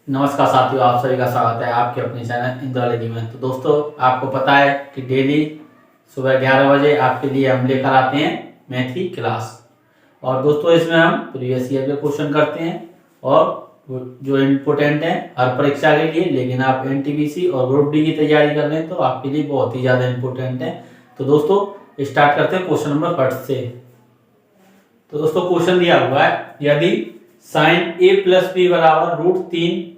नमस्कार साथियों, आप सभी का स्वागत है आपके अपने चैनल इंदौलॉजी में। तो दोस्तों, आपको पता है कि डेली सुबह 11 बजे आपके लिए हम लेकर आते हैं मैथ की क्लास। और दोस्तों, इसमें हम प्रीवियस ईयर के क्वेश्चन करते हैं और जो इम्पोर्टेंट हैं हर परीक्षा के लिए, लेकिन आप एनटीपीसी और ग्रुप डी की तैयारी कर रहे हैं तो आपके लिए बहुत ही ज़्यादा इम्पोर्टेंट है। तो दोस्तों, स्टार्ट करते हैं क्वेश्चन नंबर 1 से। तो दोस्तों, क्वेश्चन दिया हुआ है, यदि साइन ए प्लस बी बराबर √3/2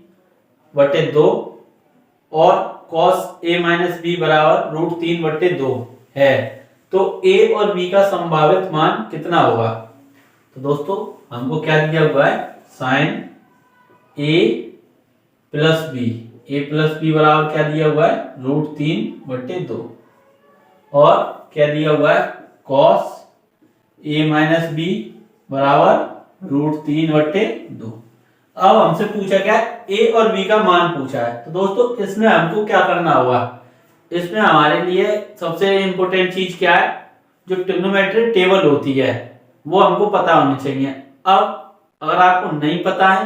और कॉस ए माइनस बी बराबर √3/2 है तो ए और बी का संभावित मान कितना होगा। तो दोस्तों, हमको क्या दिया हुआ है, साइन ए प्लस बी बराबर क्या दिया हुआ है, √3/2 और क्या दिया हुआ है, कॉस ए माइनस बी बराबर √3/2। अब हमसे पूछा क्या है, ए और बी का मान पूछा है। तो दोस्तों, इसमें हमको क्या करना होगा, इसमें हमारे लिए सबसे इंपॉर्टेंट चीज क्या है, जो ट्रिग्नोमेट्रिक टेबल होती है वो हमको पता होनी चाहिए। अब अगर आपको नहीं पता है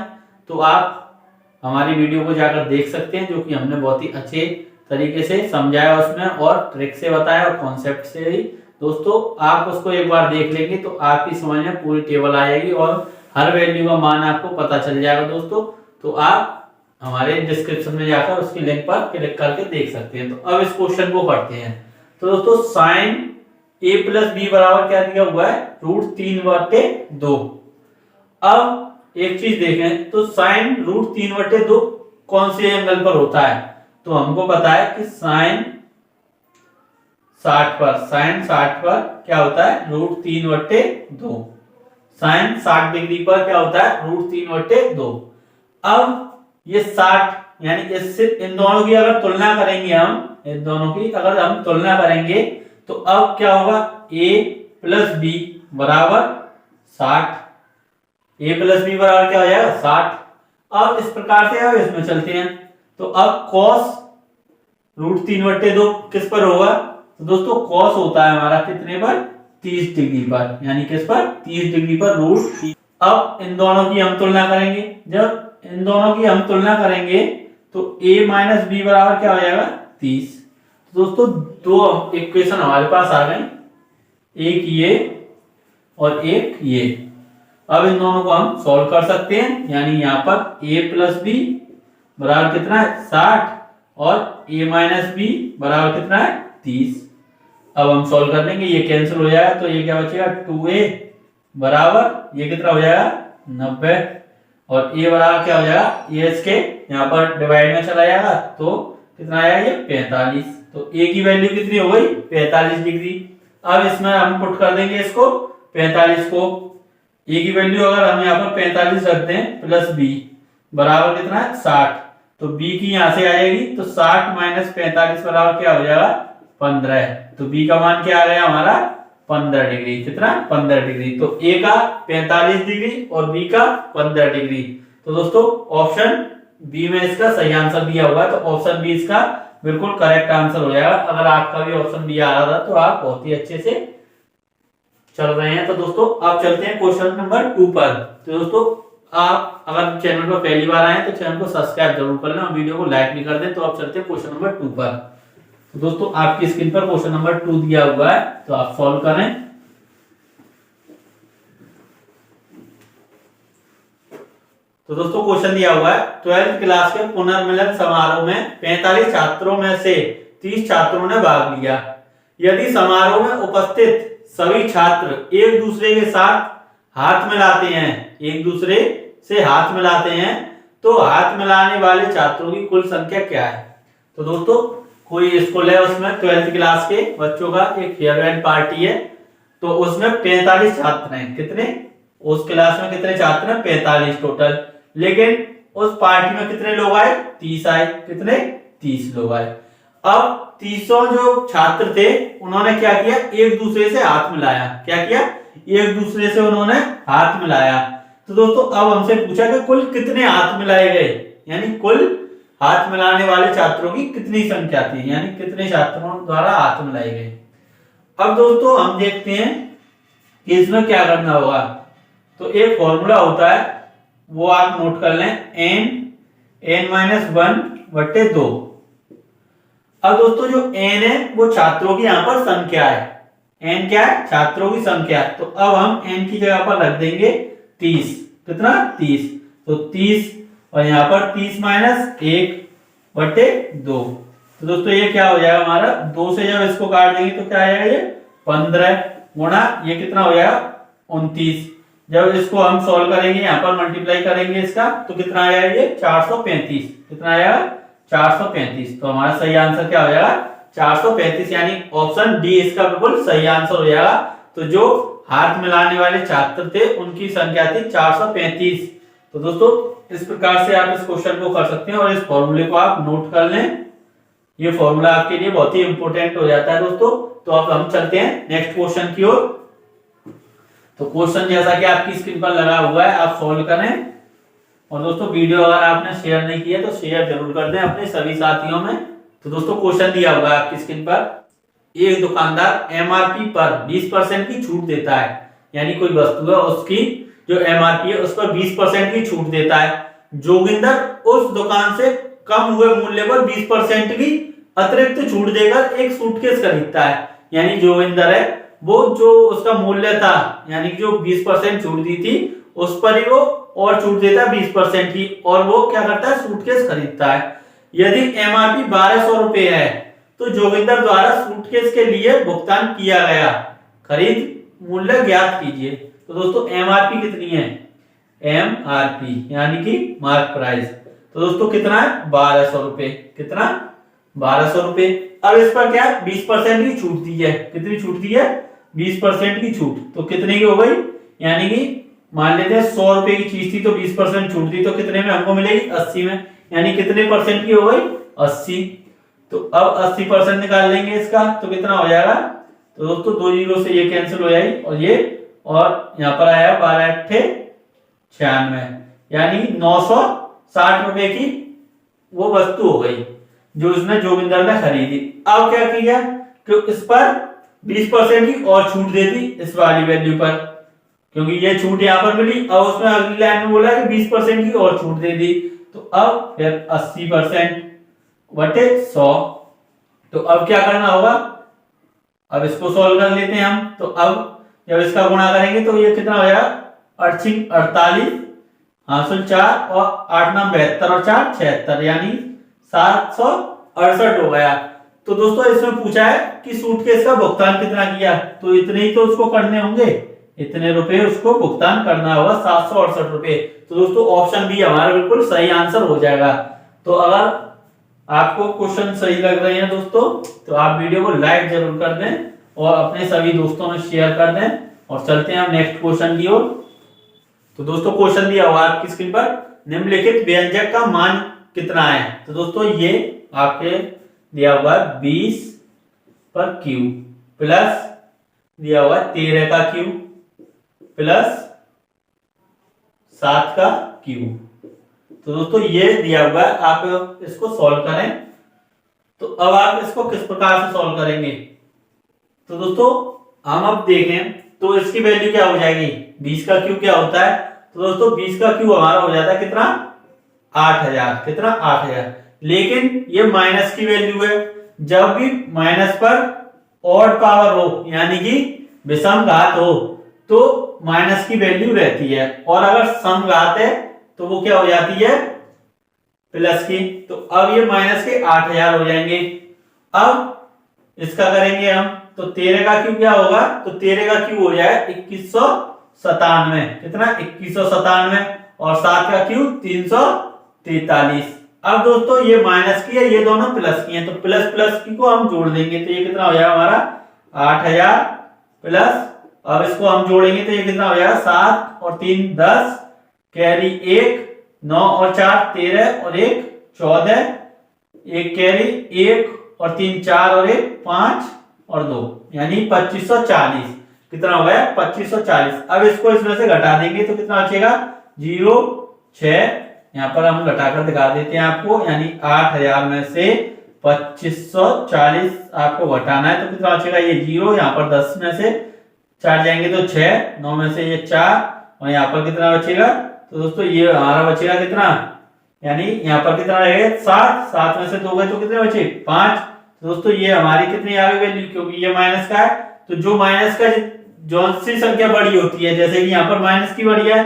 तो आप हमारी वीडियो को जाकर देख सकते हैं, जो कि हमने बहुत ही अच्छे तरीके से समझाया उसमें और ट्रिक से बताया और कॉन्सेप्ट से भी। दोस्तों, आप उसको एक बार देख लेंगे तो आपकी समझ में पूरी टेबल आ जाएगी और हर वैल्यू का मान आपको पता चल जाएगा। दोस्तों, तो आप हमारे डिस्क्रिप्शन में जाकर उसकी लिंक पर क्लिक करके देख सकते हैं। तो अब इस क्वेश्चन को पढ़ते हैं। तो दोस्तों, साइन ए प्लस बी बराबर क्या दिया हुआ है, √3/2। अब एक चीज देखें, तो साइन √3/2 कौन से एंगल पर होता है। तो हमको पता है कि साइन 60 पर क्या होता है, √3/2। साइन 60 डिग्री पर क्या होता है, √3/2। अब ये 60 यानी इससे इन दोनों की अगर तुलना करेंगे तो अब क्या होगा, a प्लस बी बराबर 60। a प्लस बी बराबर क्या हो जाएगा, 60। अब इस प्रकार से अब इसमें चलते हैं। तो अब cos √3/2 किस पर होगा। तो दोस्तों, cos होता है हमारा कितने पर, 30 डिग्री पर, यानी किस पर, 30 डिग्री पर √3। अब इन दोनों की हम तुलना करेंगे, जब इन दोनों की हम तुलना करेंगे तो a माइनस बी बराबर क्या हो जाएगा, 30। तो दोस्तों, दो इक्वेशन हमारे पास आ गए, एक ये और एक ये। अब इन दोनों को हम सॉल्व कर सकते हैं, यानी यहाँ पर a प्लस बी बराबर कितना है, 60 और a माइनस बी बराबर कितना है, 30। अब हम सॉल्व कर लेंगे, ये कैंसिल हो जाएगा तो ये क्या बचेगा, 2a बराबर ये कितना हो जाएगा, 90 और a बराबर क्या हो जाएगा, ये इसके यहाँ पर डिवाइड में चला जाएगा तो कितना आएगा, ये 45। तो a की वैल्यू कितनी हो गई, 45 डिग्री। अब इसमें हम पुट कर देंगे इसको 45 को, a की वैल्यू अगर हम यहाँ पर 45 रखते हैं प्लस b बराबर कितना है, 60। तो b की यहाँ से आ जाएगी, तो 60 माइनस 45 बराबर क्या हो जाएगा, 15। तो b का मान क्या आ गया हमारा, 15 डिग्री। कितना, 15 डिग्री। तो a का 45 डिग्री और b का 15 डिग्री। तो दोस्तों, ऑप्शन बी में इसका सही आंसर दिया हुआ है, तो ऑप्शन बी इसका बिल्कुल करेक्ट आंसर हो जाएगा। अगर आपका भी ऑप्शन बी आ रहा था तो आप बहुत ही अच्छे से चल रहे हैं। तो दोस्तों, अब चलते हैं क्वेश्चन नंबर 2 पर। तो दोस्तों, आप अगर चैनल पर पहली बार आए तो चैनल को सब्सक्राइब जरूर कर लें और वीडियो को लाइक भी कर दें। तो आप चलते हैं क्वेश्चन नंबर 2 पर। तो दोस्तों, आपकी स्क्रीन पर क्वेश्चन नंबर 2 दिया हुआ है, तो आप सॉल्व करें। तो दोस्तों, क्वेश्चन दिया हुआ है, 12th क्लास के पुनर्मिलन समारोह में 45 छात्रों में से 30 छात्रों ने भाग लिया। यदि समारोह में उपस्थित सभी छात्र एक दूसरे के साथ हाथ मिलाते हैं तो हाथ मिलाने वाले छात्रों की कुल संख्या क्या है। तो दोस्तों, कोई स्कूल है, उसमें 12th क्लास के बच्चों का एक फेयरवेल पार्टी है, तो उसमें 45 छात्र हैं। कितने, उस क्लास में कितने छात्र हैं, 45 टोटल। लेकिन उस पार्टी में कितने लोग आए, 30 आए। कितने, 30 लोग आए। अब 30 जो छात्र थे उन्होंने क्या किया, एक दूसरे से हाथ मिलाया। क्या किया, एक दूसरे से उन्होंने हाथ मिलाया। तो दोस्तों, अब हमसे पूछा कि कुल कितने हाथ मिलाए गए, यानी कुल हाथ मिलाने वाले छात्रों की कितनी संख्या थी, यानी कितने छात्रों द्वारा हाथ मिलाए गए। अब दोस्तों, हम देखते हैं कि इसमें क्या करना होगा। तो एक फॉर्मूला होता है, वो आप नोट कर लें, n n-1/2। अब दोस्तों जो n है वो छात्रों की यहाँ पर संख्या है। n क्या है? छात्रों की संख्या। तो अब हम n की जगह पर रख देंगे 30। कितना? 30। तो 30 और यहाँ पर 30-1/2। तो दोस्तों ये क्या हो जाएगा हमारा? 2 से जब इसको काट देंगे तो क्या आ जाएगा? ये 15 गुणा ये कितना हो जाएगा? 29। जब इसको हम सॉल्व करेंगे, यहाँ पर मल्टीप्लाई करेंगे इसका, तो कितना आएगा? ये 435। कितना आएगा? 435। तो हमारा सही आंसर क्या हो जाएगा? 435, यानी ऑप्शन डी इसका बिल्कुल सही आंसर हो जाएगा। तो जो हाथ मिलाने वाले छात्र थे उनकी संख्या थी 435। तो दोस्तों इस प्रकार से आप इस क्वेश्चन को कर सकते हैं और इस फॉर्मूले को आप नोट कर लें। ये फॉर्मूला आपके लिए बहुत ही इंपॉर्टेंट हो जाता है दोस्तों। तो अब हम चलते हैं नेक्स्ट क्वेश्चन की ओर। तो क्वेश्चन जैसा कि आपकी स्क्रीन पर लगा हुआ है, आप सॉल्व करें। और दोस्तों वीडियो अगर आपने शेयर नहीं किया तो शेयर जरूर कर दें अपने सभी साथियों में। तो दोस्तों क्वेश्चन दिया हुआ है आपकी स्क्रीन पर। एक दुकानदार एमआरपी पर 20% की छूट देता है, यानी कोई वस्तु है उसकी जो एमआरपी है उस पर 20% की छूट देता है। जोगिंदर उस दुकान से कम हुए मूल्य पर 20% की अतिरिक्त छूट देकर एक सूटकेस खरीदता है। यानी जोगिंदर है वो जो उसका मूल्य था, यानी जो 20% छूट दी थी उस पर ही वो और छूट देता है 20% की, और वो क्या करता है? सूटकेस खरीदता है। यदि एमआरपी 1200 रुपए है तो जोगिंदर द्वारा सूटकेस के लिए भुगतान किया गया खरीद मूल्य ज्ञात कीजिए। तो दोस्तों एमआरपी कितनी है? एमआरपी यानी कि मार्क प्राइस। तो दोस्तों कितना है? 1200 रुपए। कितना? 1200 रुपए। अब इस पर क्या? 20% की छूट दी है। कितनी छूट दी है? 20% की छूट। तो कितने की हो गई? यानी कि मान लेते हैं 100 रुपए की चीज थी तो 20% छूट दी तो कितने में हमको मिलेगी? 80 में। यानी कितने परसेंट की हो गई? 80। तो अब 80% निकाल लेंगे इसका तो कितना हो जाएगा? तो दोस्तों 2 जीरो से ये कैंसिल हो जाएगी और ये, और यहाँ पर आया 12×8 = 96, यानी 960 रुपए की वो वस्तु हो गई जो इसने जोगिंदर ने खरीदी। अब क्या किया कि इस पर 20% की और छूट दे दी इस वाली वैल्यू पर, क्योंकि ये छूट यहाँ पर मिली। अब उसमें अगली लाइन में बोला कि 20% की और छूट दे दी। तो अब फिर 80%/100। तो अब क्या करना होगा? अब इसको सॉल्व कर लेते हैं हम। तो अब जब इसका गुणा करेंगे तो ये कितना हो जाएगा? 48 हासिल 4 और 8×9 72 और 4 76, यानी 768 हो गया। तो दोस्तों इसमें पूछा है कि सूटकेस का भुगतान कितना किया, तो इतने ही तो उसको करने होंगे, इतने रुपए उसको भुगतान करना होगा, 768 रुपए। तो दोस्तों ऑप्शन बी हमारा बिल्कुल सही आंसर हो जाएगा। तो अगर आपको क्वेश्चन सही लग रहे हैं दोस्तों तो आप वीडियो को लाइक जरूर कर दें और अपने सभी दोस्तों में शेयर कर दें। और चलते हैं हम नेक्स्ट क्वेश्चन की ओर। तो दोस्तों क्वेश्चन दिया हुआ आपकी स्क्रीन पर, निम्नलिखित व्यंजक का मान कितना है? तो दोस्तों ये आपके दिया हुआ है 20/q प्लस दिया हुआ है 13 का q प्लस 7 का q। तो दोस्तों ये दिया हुआ है, आप इसको सॉल्व करें। तो अब आप इसको किस प्रकार से सॉल्व करेंगे? तो दोस्तों हम अब देखें तो इसकी वैल्यू क्या हो जाएगी? 20 का q क्या होता है? तो दोस्तों 20 का q हमारा हो जाता है कितना? 8000। कितना? 8000। लेकिन ये माइनस की वैल्यू है। जब भी माइनस पर ऑड पावर हो यानी कि विषम घात हो तो माइनस की वैल्यू रहती है, और अगर सम घात है तो वो क्या हो जाती है? प्लस की। तो अब ये माइनस के 8000 हो जाएंगे। अब इसका करेंगे हम तो 13 का क्यू क्या होगा? तो 13 का क्यू हो जाए 2197। कितना? 2197। और 7 का क्यू 343। अब दोस्तों ये माइनस की है, ये दोनों प्लस की हैं, तो प्लस प्लस की को हम जोड़ देंगे तो ये कितना हो जाएगा हमारा? 8000 प्लस, अब इसको हम जोड़ेंगे तो ये कितना हो जाएगा? 7 और 3 10, कैरी 1, 9 और 4 13 और 1 14, एक कैरी 1 और 3 4 और 1 5 और 2, यानी 2540। कितना हो गया? 2540। अब इसको इसमें से घटा देंगे तो कितना बचेगा? 0 6, यहाँ पर हम घटाकर दिखा देते हैं आपको, यानी 8000 में से 2540 आपको घटाना है तो कितना बचेगा? ये 0, यहाँ पर 10 में से 4 जाएंगे तो 6, 9 में से ये 4 और यहाँ पर कितना बचेगा? तो दोस्तों ये हमारा बचेगा कितना? यानी यहाँ पर कितना रहेगा 7, 7 में से 2 गए तो कितने बचे 5। तो दोस्तों ये हमारी कितनी आ गई वैल्यू, क्योंकि ये माइनस का है, तो जो माइनस का जो सी संख्या बड़ी होती है, जैसे कि यहाँ पर माइनस की बड़ी है,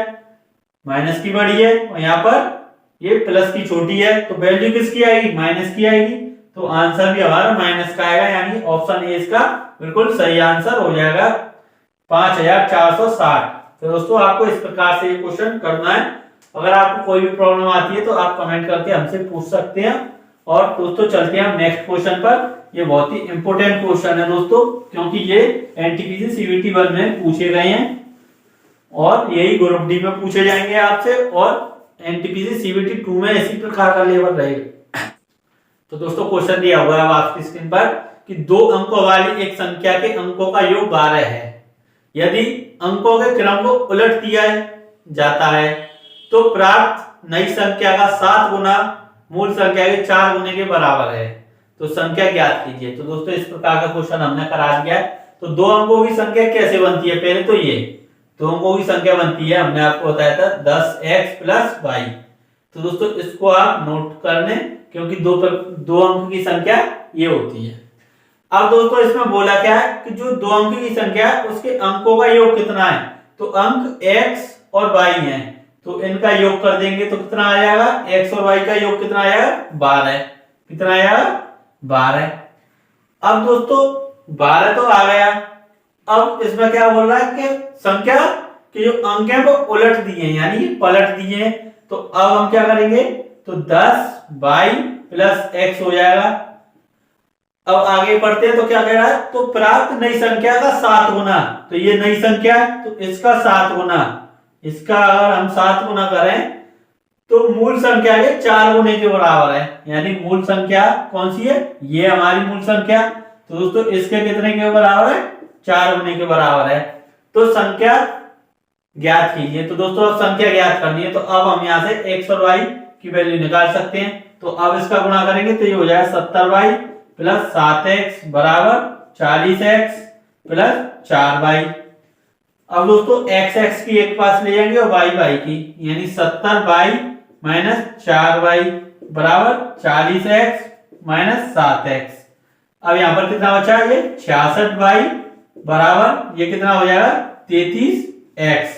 माइनस की बड़ी है, और यहाँ पर ये प्लस की छोटी है, तो वैल्यू किसकी आएगी, माइनस की आएगी। तो आंसर भी हमारा माइनस का आएगा, यानी ऑप्शन ए इसका बिल्कुल सही आंसर हो जाएगा 5460। तो दोस्तों आपको इस प्रकार से ये क्वेश्चन करना है। अगर आपको कोई भी प्रॉब्लम आती है तो आप कमेंट करके हमसे पूछ सकते हैं। और दोस्तों चलते हैं हम नेक्स्ट क्वेश्चन पर। ये बहुत ही इंपॉर्टेंट क्वेश्चन है दोस्तों, क्योंकि ये एनटीपीसी सीबीटी 1 में पूछे गए हैं और यही ग्रुप डी में पूछे जाएंगे आपसे, और एनटीपीसी सीबीटी 2 में इसी प्रकार का लेवल रहेगा। तो दोस्तों क्वेश्चन दिया हुआ है आपकी स्क्रीन पर कि 2 अंकों वाली एक संख्या के अंकों का योग 12 है। यदि अंकों के क्रम को उलट दिया जाता है तो प्राप्त नई संख्या का 7 गुना मूल संख्या के 4 गुने के बराबर है, तो संख्या ज्ञात कीजिए। तो दोस्तों इस प्रकार का क्वेश्चन हमने करा दिया है। तो 2 अंकों की संख्या कैसे बनती है, पहले तो ये 2 अंकों की संख्या बनती है, हमने आपको बताया था 10x + y। तो दोस्तों इसको आप नोट कर लें, क्योंकि 2 अंक की संख्या ये होती है। अब दोस्तों इसमें बोला क्या है कि जो 2 अंक की संख्या है उसके अंकों का योग कितना है, तो अंक x और y है, तो इनका योग कर देंगे तो कितना आ जाएगा, x और y का योग कितना आएगा 12। कितना आएगा 12। अब दोस्तों 12 तो आ गया। अब इसमें क्या बोल रहा है कि संख्या के जो अंक है वो उलट दिए हैं, यानी पलट दिए हैं। तो अब हम क्या करेंगे, तो 10y + x हो जाएगा। अब आगे बढ़ते हैं तो क्या कह रहा है, तो प्राप्त नई संख्या का 7 गुना, तो ये नई संख्या है तो इसका 7 गुना, इसका अगर हम 7 गुना करें तो मूल संख्या के 4 गुने के बराबर है। यानी मूल संख्या कौन सी है, ये हमारी मूल संख्या। तो दोस्तों इसके कितने के बराबर है, 4 गुने के बराबर है। तो संख्या ज्ञात कीजिए। तो दोस्तों अब संख्या ज्ञात करनी है, तो अब हम यहाँ से x और y की वैल्यू निकाल सकते हैं। तो अब इसका गुणा करेंगे तो ये हो जाएगा 70y + 7x = 40x + 4y। अब दोस्तों x की एक पास ले जाएंगे और y की, यानी 70y - 4y = 40x - 7x। अब यहाँ पर कितना बचा, ये 66y बराबर ये कितना हो जाएगा 33x।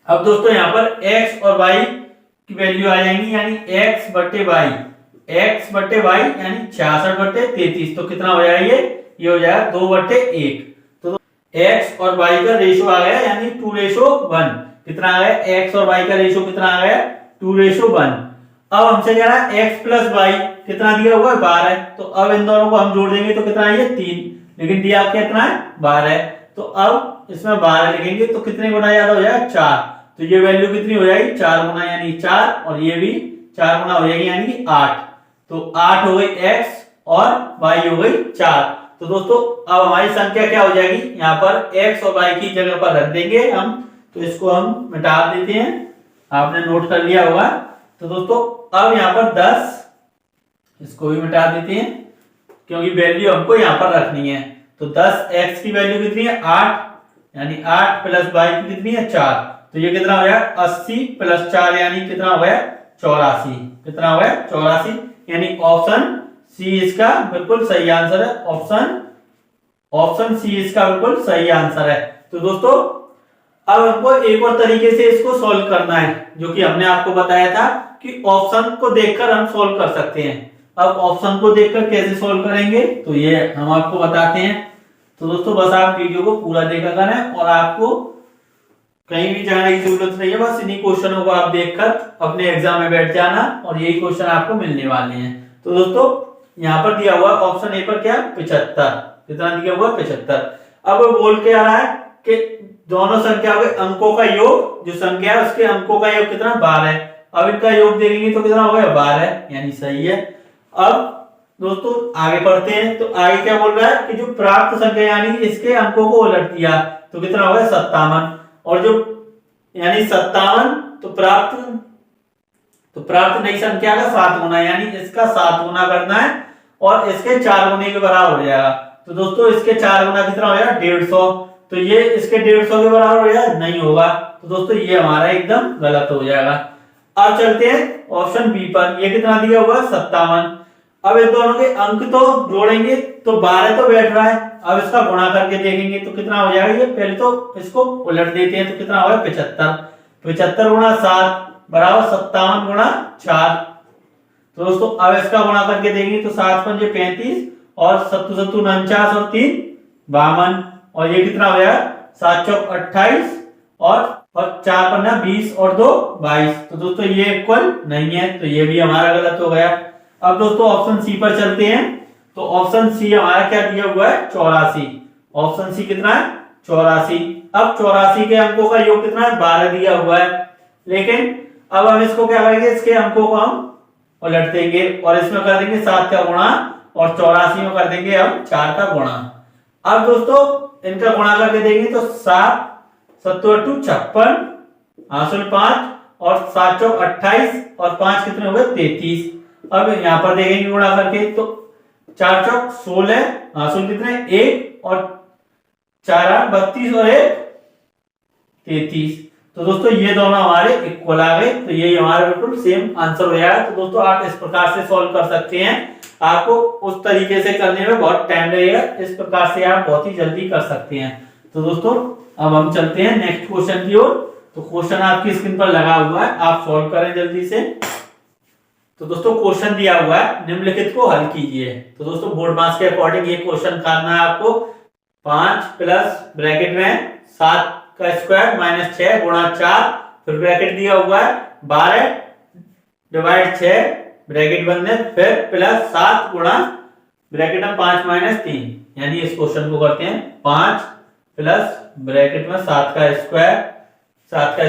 अब दोस्तों यहाँ पर x और y की वैल्यू आ जाएंगी, यानी x बटे y यानी 66/33। तो कितना हो जाएगा, ये हो जाएगा 2/1। तो x और y का रेशो आ गया, यानी 2:1। कितना आ गया, x और y का रेशो कितना आ गया 2:1। अब हमसे कह रहा है x + y कितना दिया हुआ है 12। तो अब इन दोनों को हम जोड़ देंगे तो कितना है, 3, लेकिन दिया कितना है 12। तो अब इसमें 12 लिखेंगे तो कितने गुना ज्यादा हो जाएगा 4। तो ये वैल्यू कितनी हो जाएगी 4 गुना, यानी 4, और ये भी 4 गुना हो जाएगी, यानी कि 8। तो 8 हो गई x और y हो गई 4। तो दोस्तों अब हमारी संख्या क्या हो जाएगी, यहाँ पर x और y की जगह पर रख देंगे हम। तो इसको हम मिटा देते हैं, आपने नोट कर लिया होगा। तो दोस्तों अब यहाँ पर 10, इसको भी मिटा देते हैं, क्योंकि वैल्यू हमको यहाँ पर रखनी है। तो 10x की वैल्यू कितनी है 8, यानी 8 + y की कितनी है 4। तो ये कितना हो गया 80 + 4, यानी कितना हो गया 84। कितना हो गया 84, यानी ऑप्शन सी इसका बिल्कुल सही आंसर है। ऑप्शन सी इसका बिल्कुल सही आंसर है। तो दोस्तों अब हमको एक और तरीके से इसको सॉल्व करना है, जो कि हमने आपको बताया था कि ऑप्शन को देखकर हम सॉल्व कर सकते हैं। अब ऑप्शन को देखकर कैसे सॉल्व करेंगे, तो ये हम आपको बताते हैं। तो दोस्तों बस आप वीडियो को पूरा देखा करें और आपको कहीं भी जाने की जरूरत नहीं है, बस इन्हीं क्वेश्चनों को आप देखकर अपने एग्जाम में बैठ जाना और यही क्वेश्चन आपको मिलने वाले हैं। तो दोस्तों यहाँ पर दिया हुआ ऑप्शन ए पर क्या 75, कितना दिया हुआ 75। अब वो बोल के आ रहा है कि दोनों संख्या के अंकों का योग, जो संख्या है उसके अंकों का योग कितना 12 है। अब इनका योग देखेंगे तो कितना हो गया 12, यानी सही है। अब दोस्तों आगे बढ़ते हैं, तो आगे क्या बोल रहा है कि जो प्राप्त संख्या यानी इसके अंकों को उलट दिया तो कितना हो गया 57, और जो यानी 57 तो प्राप्त नई संख्या का 7 गुना, यानी इसका 7 गुना करना है और इसके 4 गुने के बराबर हो जाएगा। तो दोस्तों इसके 4 गुना कितना हो जाएगा 150, तो ये इसके 150 के बराबर हो जाएगा, नहीं होगा। तो दोस्तों ये हमारा एकदम गलत हो जाएगा। अब चलते हैं ऑप्शन बी पर। ये कितना दिया हुआ है 57। अब इस दोनों के अंक तो जोड़ेंगे तो 12 तो बैठ रहा है। अब इसका गुणा करके देखेंगे तो कितना हो जाएगा। ये पहले तो इसको उलट देते हैं तो कितना होगा 75। 75 गुणा 7 बराबर 57 गुणा 4। तो दोस्तों अब इसका गुणा करके देंगे तो 7 पंजे 35 और 7 7 49 और 3 52 और ये कितना हो जाएगा 7 चौक 28 और 4 पन्ना 20 और 2 22। तो दोस्तों ये इक्वल नहीं है तो ये भी हमारा गलत हो गया। अब दोस्तों ऑप्शन सी पर चलते हैं। तो ऑप्शन सी हमारा क्या दिया हुआ है 84। ऑप्शन सी कितना है 84। अब 84 के अंकों का योग कितना है 12 दिया हुआ है। लेकिन अब हम इसको क्या करेंगे इसके अंकों को हम उलट देंगे और इसमें कर देंगे 7 का गुणा और 84 में कर देंगे हम 4 का गुणा। अब दोस्तों इनका गुणा करके देंगे तो 7 7 8 56 हासिल 5 और 7 चौक 28 और 5 कितने हो गए 33। अब यहाँ पर देखेंगे गुणा करके तो 4 चौक 16 हासिल कितने 1 और 4 8 32 और 1 33। तो दोस्तों ये दोनों हमारे इक्वल आ गए तो यही हमारा बिल्कुल सेम आंसर हो जाएगा। तो दोस्तों आप इस प्रकार से सॉल्व कर सकते हैं। आपको उस तरीके से करने में बहुत टाइम लगेगा, इस प्रकार से आप बहुत ही जल्दी कर सकते हैं। तो दोस्तों अब हम चलते हैं नेक्स्ट क्वेश्चन की ओर। तो क्वेश्चन आपकी स्क्रीन पर लगा हुआ है, आप सॉल्व करें जल्दी से। तो दोस्तों क्वेश्चन दिया हुआ है निम्नलिखित को हल कीजिए। तो दोस्तों बोर्ड मार्क्स के अकॉर्डिंग ये क्वेश्चन करना है आपको। 5 प्लस ब्रैकेट में 7 का स्क्वायर माइनस 6 गुणा 4 फिर ब्रैकेट दिया हुआ है 12 डिवाइड 6 ब्रैकेट बंद है फिर प्लस 7 गुणा ब्रैकेट में 5 माइनस 3। यानी इस क्वेश्चन को करते हैं 5 प्लस ब्रैकेट में 7 का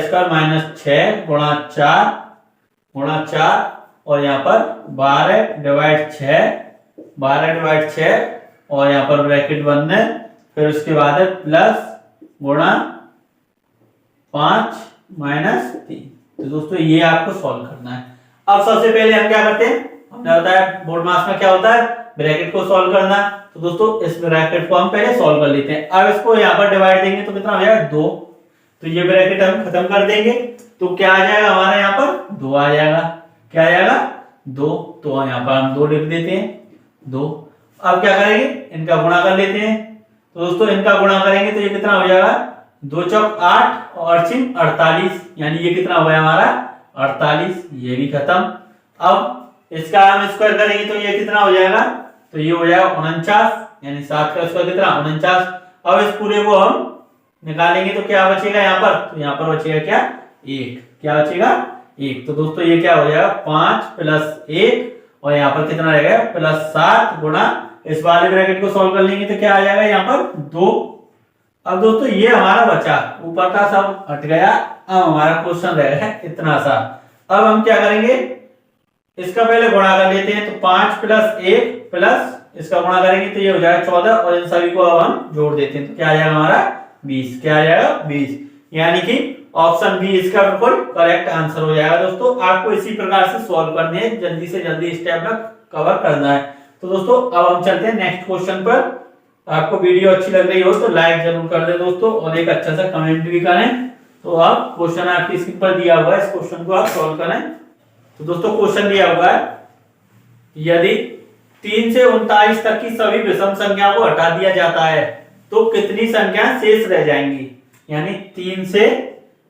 स्क्वायर माइनस 6 गुणा 4 और यहाँ पर 12 डिवाइड 6 और यहाँ पर ब्रैकेट बंद है फिर उसके बाद है प्लस गुणा 5 माइनस 3। तो दोस्तों ये आपको सॉल्व करना है। अब सबसे पहले हम क्या करते हैं, हमने बताया बोर्ड मार्क्स में क्या होता है ब्रैकेट को सॉल्व करना। तो दोस्तों इस ब्रैकेट को हम पहले सॉल्व कर लेते हैं। अब इसको यहाँ पर डिवाइड देंगे तो कितना हो जाएगा 2। तो ये ब्रैकेट हम खत्म कर देंगे तो क्या आ जाएगा हमारे यहाँ पर 2 आ जाएगा। क्या आ जाएगा 2। तो यहाँ पर हम 2 लिख देते हैं 2। अब क्या करेंगे इनका गुणा कर लेते हैं। तो दोस्तों इनका गुणा करेंगे तो ये कितना हो जाएगा 2 चौक 8 और 48 यानी ये कितना हो गया हमारा 48। ये भी खत्म। अब इसका हम स्क्वायर करेंगे तो ये कितना हो जाएगा तो ये हो जाएगा 49 यानी 7 का स्क्वायर कितना 49। अब इस पूरे को हम निकालेंगे तो क्या बचेगा यहाँ पर, तो यहाँ पर बचेगा क्या 1। क्या बचेगा 1। तो दोस्तों ये क्या हो जाएगा 5 प्लस 1 और यहाँ पर कितना रहेगा प्लस 7 गुणा इस वाले ब्रैकेट को सॉल्व कर लेंगे तो क्या आ जाएगा यहाँ पर 2। अब दोस्तों ये हमारा बचा, ऊपर का सब हट गया। अब हमारा क्वेश्चन रहेगा इतना सा। अब हम क्या करेंगे इसका पहले गुणा कर लेते हैं। तो 5 प्लस 1 प्लस इसका गुणा करेंगे तो ये हो जाएगा 14 और इन सभी को अब हम जोड़ देते हैं तो क्या आ जाएगा हमारा 20। क्या आ जाएगा 20 यानी कि ऑप्शन बी इसका बिल्कुल करेक्ट आंसर हो जाएगा। दोस्तों आपको इसी प्रकार से सॉल्व करने हैं, जल्दी से जल्दी स्टेप में कवर करना है। तो दोस्तों अब हम चलते हैं नेक्स्ट क्वेश्चन पर। आपको वीडियो अच्छी लग रही हो तो लाइक जरूर कर दे दोस्तों और एक अच्छा सा कमेंट भी करें। तो आप क्वेश्चन आपकी स्क्रीन पर दिया हुआ है, इस क्वेश्चन को आप सॉल्व करें। तो दोस्तों क्वेश्चन दिया हुआ है यदि 3 से 39 तक की सभी विषम संख्याओं को हटा दिया जाता है तो कितनी संख्या शेष रह जाएंगी। यानी 3 से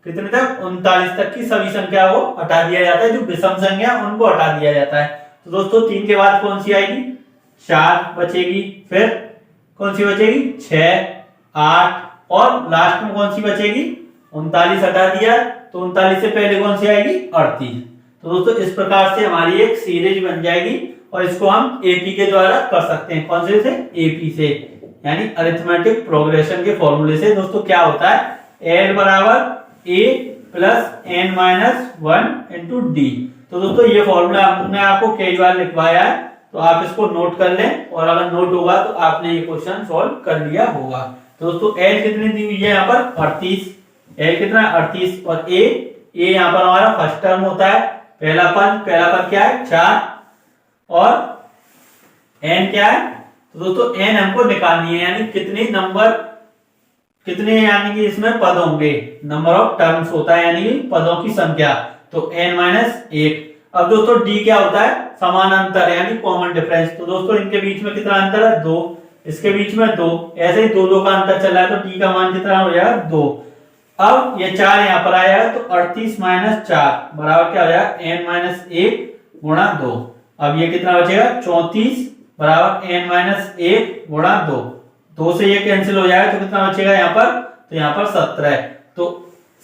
कितने तक 39 तक की सभी संख्या को हटा दिया जाता है, जो विषम संख्या उनको हटा दिया जाता है। तो दोस्तों 3 के बाद कौन सी आएगी 4 बचेगी, फिर कौन सी बचेगी 6 8 और लास्ट में कौन सी बचेगी 39 हटा दिया तो 39 से पहले कौन सी आएगी 38। तो दोस्तों इस प्रकार से हमारी एक सीरीज बन जाएगी और इसको हम एपी के द्वारा कर सकते हैं। कौन से एपी से यानी अरिथमेटिक प्रोग्रेशन के फॉर्मूले से। दोस्तों क्या होता है एल बराबर A plus N minus 1 into D. तो दोस्तों ये फॉर्मूला हमने आपको कई बार लिखवाया है तो आप इसको नोट कर लें और अगर नोट होगा तो आपने ये क्वेश्चन सॉल्व कर लिया होगा। तो दोस्तों एल कितनी दी हुई है यहाँ पर 38। एल कितना 38 और ए यहाँ पर हमारा फर्स्ट टर्म होता है पहला पद क्या है 4 और एन क्या है। तो दोस्तों एन हमको निकालनी है यानी कितने यानी कि इसमें पद होंगे, नंबर ऑफ टर्म्स होता है यानी पदों की संख्या। तो n-1। अब दोस्तों d क्या होता है, समान अंतर यानी कॉमन डिफरेंस। तो दोस्तों इनके बीच में कितना अंतर है, 2, इसके बीच में 2, ऐसे ही 2 2 का अंतर चल रहा है, तो d का मान कितना हो जाएगा, 2। अब ये 4 यहाँ पर आया तो 38 - 4 बराबर क्या हो जाएगा, n-1 गुणा 2। अब ये कितना बचेगा, 34 बराबर n-1 गुणा 2। 2 से ये कैंसिल हो जाएगा तो कितना बचेगा यहाँ पर, तो यहाँ पर 17। तो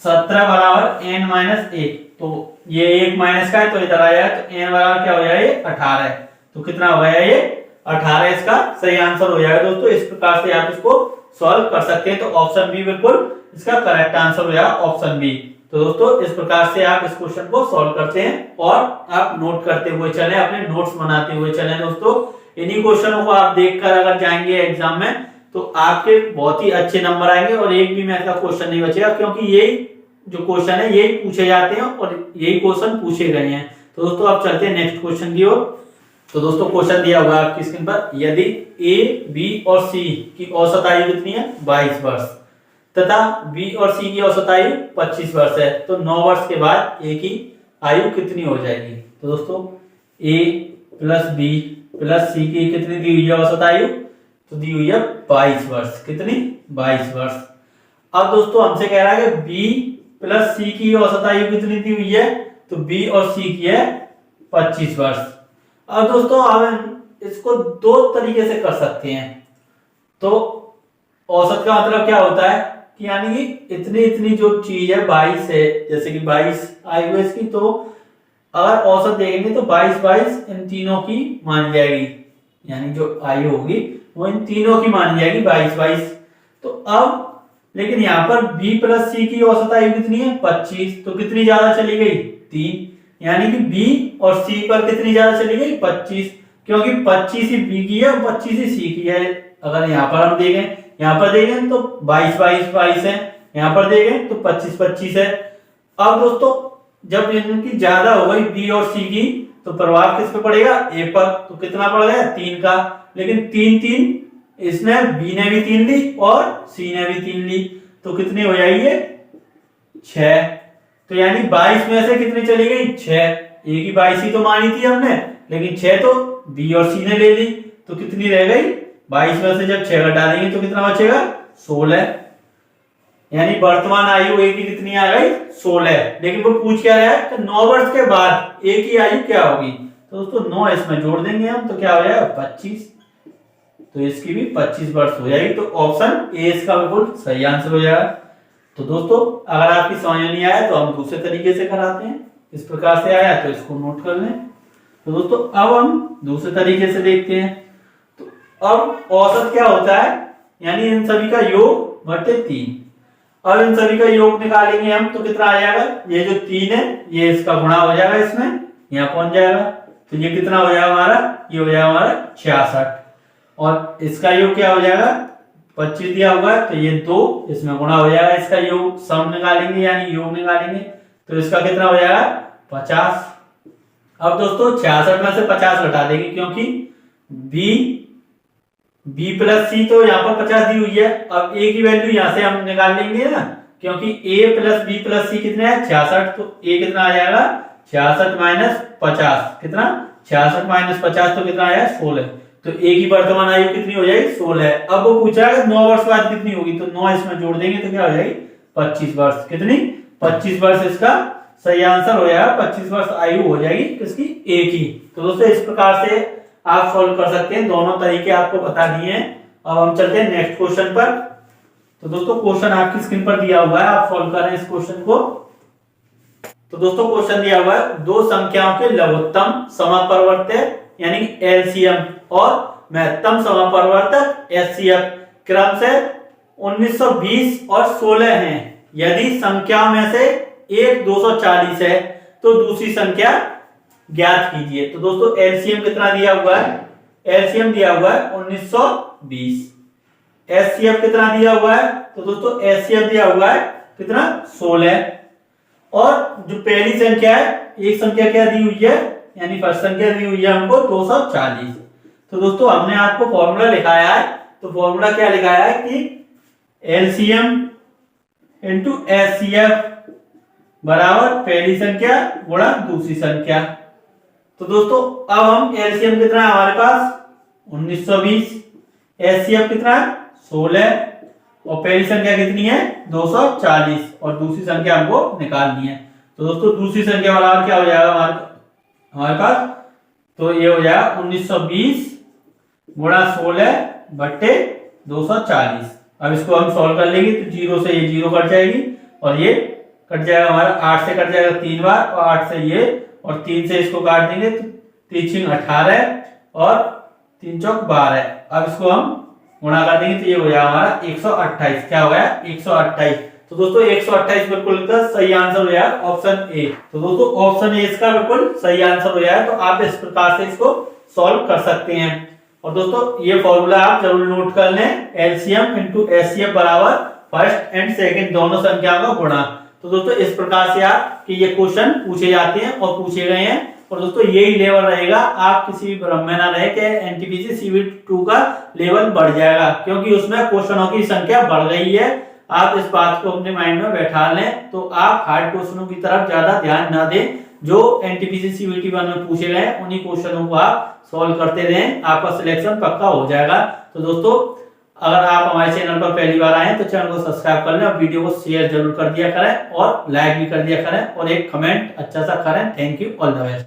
17 बराबर n-1। तो ये 1 माइनस का है तो इधर आया है, तो n बराबर क्या हो जाएगा, ये 18। तो कितना हो गया, ये 18 इसका सही आंसर हो जाएगा। दोस्तों इस प्रकार से आप इसको सॉल्व कर सकते हैं। तो ऑप्शन बी बिल्कुल इसका करेक्ट आंसर हो जाएगा, ऑप्शन बी। तो दोस्तों इस प्रकार से आप इस क्वेश्चन को सॉल्व करते हैं और आप नोट करते हुए चले, अपने नोट्स बनाते हुए चले। दोस्तों इन्हीं क्वेश्चनों को आप देखकर अगर जाएंगे एग्जाम में तो आपके बहुत ही अच्छे नंबर आएंगे और एक भी मैथ का क्वेश्चन नहीं बचेगा, क्योंकि यही जो क्वेश्चन है यही पूछे जाते हैं और यही क्वेश्चन पूछे गए हैं। तो दोस्तों आप चलते हैं नेक्स्ट क्वेश्चन की ओर। तो दोस्तों क्वेश्चन दिया हुआ है आपकी स्क्रीन पर, यदि ए, बी और सी की औसत आयु कितनी है, 22 वर्ष तथा बी और सी की औसत आयु 25 वर्ष है, तो 9 वर्ष के बाद ए की आयु कितनी हो जाएगी। तो दोस्तों ए प्लस बी प्लस सी की कितनी दी हुई है औसत आयु, तो दी हुई है 22 वर्ष। कितनी, 22 वर्ष। अब दोस्तों हमसे कह रहा है कि बी प्लस सी की औसत आयु कितनी दी हुई है, तो बी और सी की है 25 वर्ष। अब दोस्तों हम इसको 2 तरीके से कर सकते हैं। तो औसत का मतलब क्या होता है कि यानी कि इतनी इतनी जो चीज है 22 है, जैसे कि 22 आयु है इसकी, तो अगर औसत देखेंगे तो 22 इन तीनों की मानी जाएगी, यानी जो आयु होगी वो इन तीनों की मानी जाएगी 22। तो अब लेकिन यहाँ पर b प्लस सी की औसत आयु कितनी है, 25, तो कितनी ज्यादा चली गई, 3, यानी कि b और c पर कितनी ज्यादा चली गई, 25, क्योंकि 25 ही b की है और 25 ही c की है। अगर यहाँ पर हम देखें, यहाँ पर देखें तो 22 है, यहाँ पर देखें तो 25 है। अब दोस्तों जब इनकी ज्यादा हो गई b और c की, तो प्रभाव किस पे पड़ेगा, a पर, तो कितना पड़ गया, 3 का। लेकिन 3 इसने b ने भी 3 ली और c ने भी 3 ली, तो कितनी हो जाएगी, 6। तो यानी 22 में से कितनी चली गई, 6। a की 22 ही तो मानी थी हमने, लेकिन 6 तो b और c ने ले ली, तो कितनी रह गई, 22 में से जब 6 घटा देंगे तो कितना बचेगा, 16। यानी वर्तमान आयु a की कितनी आ गई, 16। लेकिन वो पूछ क्या रहा है कि 9 वर्ष के बाद a की आयु क्या होगी। तो दोस्तों 9 इसमें जोड़ देंगे हम, तो क्या हो जाएगा, 25। तो इसकी भी 25 वर्ष हो जाएगी। तो ऑप्शन ए इसका बिल्कुल सही आंसर हो जाएगा। तो दोस्तों अगर आपकी समझ नहीं आया तो हम दूसरे तरीके से कराते हैं, इस प्रकार से आया तो इसको नोट कर लें। तो दोस्तों अब हम दूसरे तरीके से देखते हैं। तो अब औसत क्या होता है, यानी इन सभी का योग बटे 3। अब इन सभी का योग निकालेंगे हम, तो कितना आ जाएगा, ये जो 3 है ये इसका गुणा हो जाएगा, इसमें यहाँ पहुंच जाएगा, तो ये कितना हो जाएगा हमारा, ये हो जाएगा हमारा 66। और इसका योग क्या हो जाएगा, 25 दिया हुआ है, तो ये 2 इसमें गुणा हो जाएगा, इसका योग सम निकालेंगे यानी योग निकालेंगे, तो इसका कितना हो जाएगा, 50। अब दोस्तों 66 में से 50 घटा देंगे, क्योंकि b प्लस सी तो यहाँ पर 50 दी हुई है। अब a की वैल्यू यहाँ से हम निकाल लेंगे ना, क्योंकि a प्लस b प्लस सी कितने है, 66। तो a कितना आ जाएगा, 66 माइनस 50, कितना, 66 माइनस 50 तो कितना आया, 16। तो a की वर्तमान आयु कितनी हो जाएगी, 16। अब वो पूछा है 9 वर्ष बाद कितनी होगी, तो 9 इसमें जोड़ देंगे तो क्या हो जाएगी, 25 वर्ष। कितनी, 25 वर्ष इसका सही आंसर हो जाएगा। 25 वर्ष आयु हो जाएगी किसकी, a की। तो दोस्तों इस प्रकार से आप सॉल्व कर सकते हैं, दोनों तरीके आपको बता दिए हैं। अब हम चलते हैं नेक्स्ट क्वेश्चन पर। तो दोस्तों क्वेश्चन आपकी स्क्रीन पर दिया हुआ है, आप सॉल्व करें इस क्वेश्चन को। तो दोस्तों क्वेश्चन दिया हुआ है, 2 संख्याओं के लघुत्तम समापरिवर्त्य यानी एलसीएम और महत्तम समापरिवर्तक एचसीएफ क्रम से 1920 और 16 हैं। यदि संख्याओं में से एक 240 है तो दूसरी संख्या ज्ञात कीजिए। तो दोस्तों एलसीएम कितना दिया हुआ है, एलसीएम दिया हुआ है 1920। एचसीएफ कितना दिया हुआ है, तो दोस्तों एचसीएफ दिया हुआ है कितना, 16। और जो पहली संख्या है, एक संख्या क्या दी हुई है, यानी फर्स्ट संख्या दी हुई है हमको 240। तो दोस्तों हमने आपको फॉर्मूला लिखाया है, तो फॉर्मूला क्या लिखाया है कि एलसीएम इंटू एचसीएफ बराबर पहली संख्या गुणा दूसरी संख्या। तो दोस्तों अब हम एलसीएम कितना है हमारे पास 1920, एचसीएफ कितना है 16 और पहली संख्या कितनी है 240 और दूसरी संख्या हमको निकालनी है। तो दोस्तों दूसरी संख्या बराबर क्या हो जाएगा हमारे पास, तो ये हो जाएगा 1920 गुणा 16 बट्टे 240। अब इसको हम सॉल्व कर लेंगे तो 0 से ये 0 कट जाएगी और ये कट जाएगा हमारा 8 से कट जाएगा 3 बार और 8 से ये और 3 से इसको काट देंगे तो 3 18 और 3 चौक 12। अब इसको हम गुणा कर देंगे तो ये हो जाएगा हमारा 128। क्या हो गया 128। तो दोस्तों 128 बिल्कुल इसका सही आंसर हो जाएगा ऑप्शन ए। तो दोस्तों ऑप्शन ए इसका बिल्कुल सही आंसर हो जाएगा। तो आप इस प्रकार से इसको सॉल्व कर सकते हैं। और दोस्तों ये फॉर्मूला आप जरूर नोट कर लें, एलसीएम इंटू एचसीएफ बराबर फर्स्ट एंड सेकंड दोनों संख्याओं का गुणा। तो दोस्तों इस प्रकार से आप कि ये क्वेश्चन पूछे जाते हैं और पूछे गए हैं। और दोस्तों यही लेवल रहेगा, आप किसी भी भ्रम में ना रहे कि एनटीपीसी सीबीटी 2 का लेवल बढ़ जाएगा, क्योंकि उसमें क्वेश्चनों की संख्या बढ़ गई है। आप इस बात को अपने माइंड में बैठा लें तो आप हार्ड क्वेश्चनों की तरफ ज्यादा ध्यान ना दें। जो एनटीपीसी सीबीटी 1 में पूछे गए उन्हीं क्वेश्चनों को आप सॉल्व करते रहें, आपका सिलेक्शन पक्का हो जाएगा। तो दोस्तों अगर आप हमारे चैनल पर पहली बार आए तो चैनल को सब्सक्राइब कर लें और वीडियो को शेयर जरूर कर दिया करें और लाइक भी कर दिया करें और एक कमेंट अच्छा सा करें। Thank you, all the best.